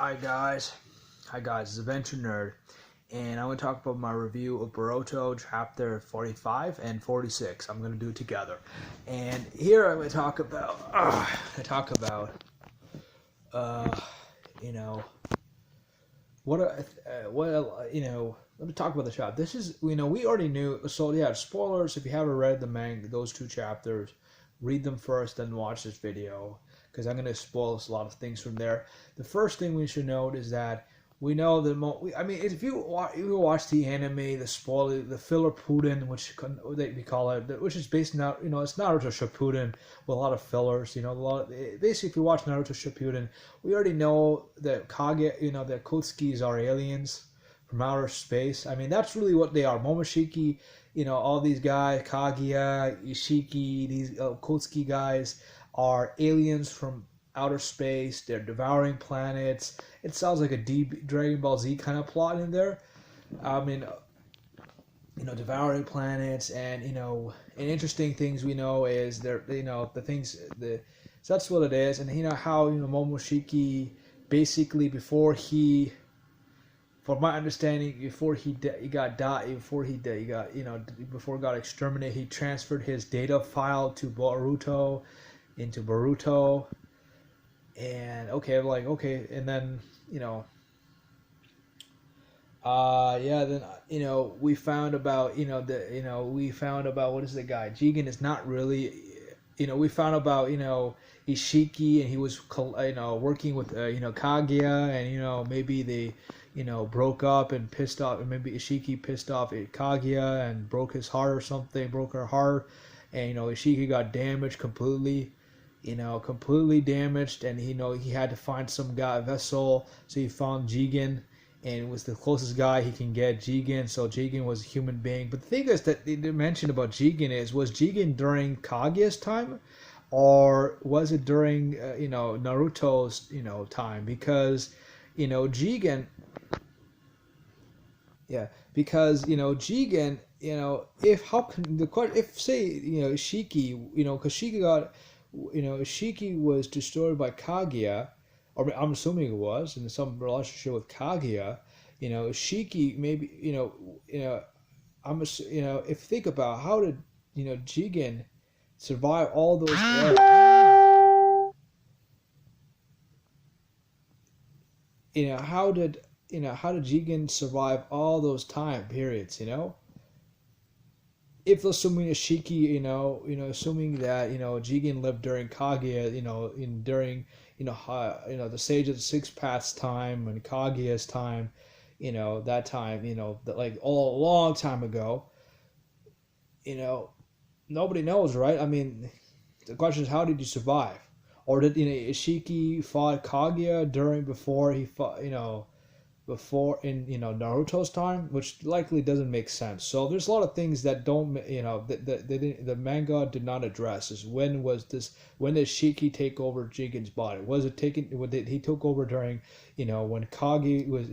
Hi guys, it's Adventure Nerd, and I'm going to talk about my review of Boruto chapter 45 and 46. I'm going to do it together. And here I'm going to talk about, uh, you know, let me talk about the chapter. This is, we already knew, so yeah, spoilers, if you haven't read the manga, those two chapters, read them first, then watch this video, because I'm going to spoil a lot of things from there. The first thing we should note is that we know if you watch the anime, the filler Putin, we call it, which is based on, it's Naruto Shippuden with a lot of fillers, basically if you watch Naruto Shippuden, we already know that that Kotskis are aliens from outer space. I mean, that's really what they are. Momoshiki, all these guys, Kaguya, Ishiki, these Kotsuki guys are aliens from outer space. They're devouring planets. It sounds like a deep Dragon Ball Z kind of plot in there. I mean, devouring planets, and and interesting things we know is they're so that's what it is. And how Momoshiki basically from my understanding, before he got exterminated, he transferred his data file to Boruto, and and then we found about what is the guy Jigen is not really, we found about Ishiki, and he was working with Kaguya, and maybe they broke up and pissed off, and maybe Ishiki pissed off at Kaguya and broke his heart or something, broke her heart, and Ishiki got damaged completely, completely damaged, and he had to find some guy vessel, so he found Jigen, and it was the closest guy he can get, Jigen. So Jigen was a human being. But the thing is that they mentioned about Jigen was Jigen during Kaguya's time, or was it during Naruto's time? Because Jigen, yeah, because Jigen, if how can if say Shiki, because Shiki was destroyed by Kaguya, or I'm assuming it was in some relationship with Kaguya, Shiki maybe if you think about how did Jigen survive all those eras, how did Jigen survive all those time periods, if assuming Ishiki, assuming that Jigen lived during Kaguya, the Sage of the Six Paths time and Kaguya's time, that time, like all a long time ago, nobody knows, right? I mean, the question is, how did you survive? Or did Ishiki fought Kaguya before he fought, before in Naruto's time, which likely doesn't make sense. So there's a lot of things that don't the manga did not address. Is when did Shiki take over Jigen's body? Was it taken? He took over during when Kagi was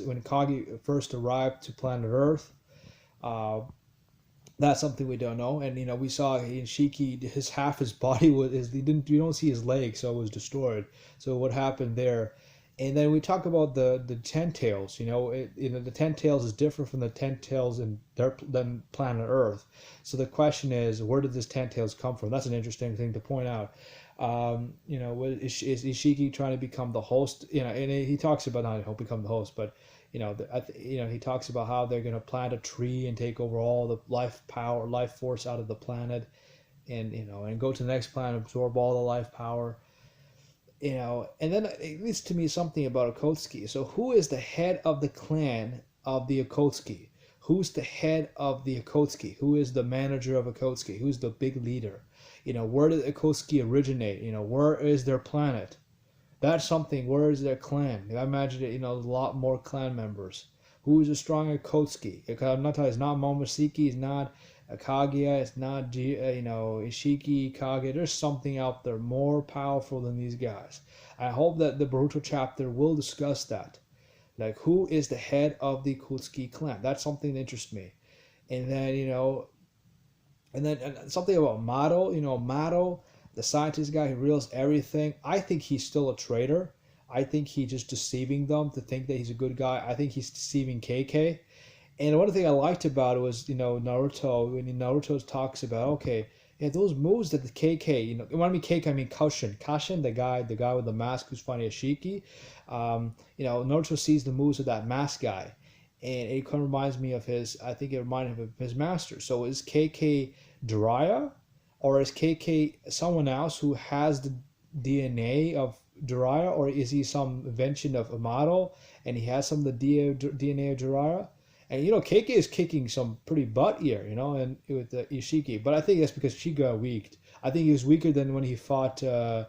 when Kagi first arrived to planet Earth? That's something we don't know. And we saw in Shiki, his body you don't see his leg, so it was destroyed. So what happened there? And then we talk about the Ten Tails. The Ten Tails is different from the Ten Tails than planet Earth. So the question is, where did this Ten Tails come from? That's an interesting thing to point out. Is Ishiki trying to become the host? And he talks about not he'll become the host, but he talks about how they're going to plant a tree and take over all the life force out of the planet, and go to the next planet, absorb all the life power. And then it leads to me something about Akatsuki. So who is the head of the clan of the Akatsuki? Who's the head of the Akatsuki? Who is the manager of Akatsuki? Who's the big leader? Where did Akatsuki originate? Where is their planet? That's something. Where is their clan? I imagine it, a lot more clan members. Who is a strong Akatsuki? I'm not telling you, it's not Momoshiki, it's not Kaguya, it's not Ishiki, Kaguya. There's something out there more powerful than these guys. I hope that the Boruto chapter will discuss that. Like, who is the head of the Akatsuki clan? That's something that interests me. And then and something about Mato. Mato, the scientist guy who reveals everything. I think he's still a traitor. I think he's just deceiving them to think that he's a good guy. I think he's deceiving KK. And one thing I liked about it was, Naruto, when Naruto talks about, okay, yeah, those moves that the KK, when I mean KK, I mean Kashin, the guy with the mask who's fighting Ashiki. Naruto sees the moves of that mask guy, and it kind of reminds me of I think it reminded him of his master. So is KK Jiraiya, or is KK someone else who has the DNA of Jiraiya, or is he some invention of Amato, and he has some of the DNA of Jiraiya? And KK is kicking some pretty butt here, and with the Ishiki. But I think that's because she got weak. I think he was weaker than when he fought, Sasuke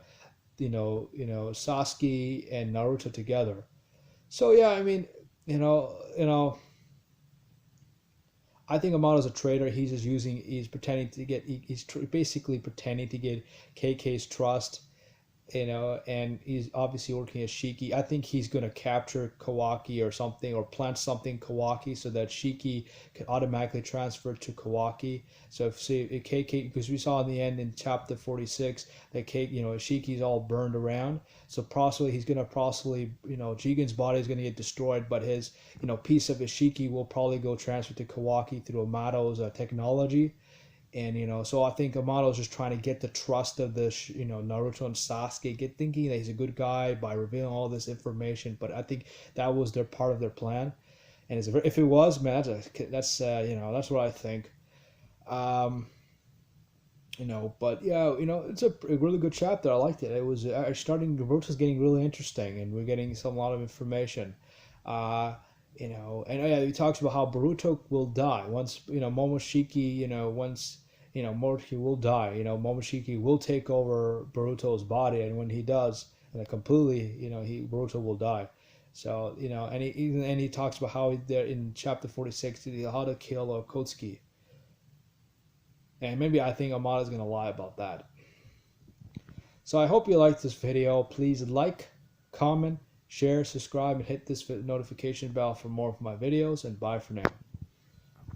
and Naruto together. So yeah, I mean, I think Amato's a traitor. He's pretending to get, basically pretending to get KK's trust. And he's obviously working as Shiki. I think he's going to capture Kawaki or something, or plant something Kawaki, so that Shiki can automatically transfer to Kawaki. So if KK, because we saw in the end in chapter 46 that Shiki's all burned around. So he's going to Jigen's body is going to get destroyed, but his, piece of his Shiki will probably go transfer to Kawaki through Amato's technology. And so I think Amato's just trying to get the trust of the Naruto and Sasuke, thinking that he's a good guy by revealing all this information. But I think that was part of their plan. And if it was, man, that's what I think. But yeah, it's a really good chapter. I liked it. It was Naruto's getting really interesting, and we're getting a lot of information. And he talks about how Boruto will die once Momoshiki, once Momoshiki will die. Momoshiki will take over Boruto's body, and when he does, completely, Boruto will die. So and he talks about how there in chapter 46 how to kill Akatsuki. And maybe I think Amada's gonna lie about that. So I hope you liked this video. Please like, comment, share, subscribe, and hit this notification bell for more of my videos. And bye for now.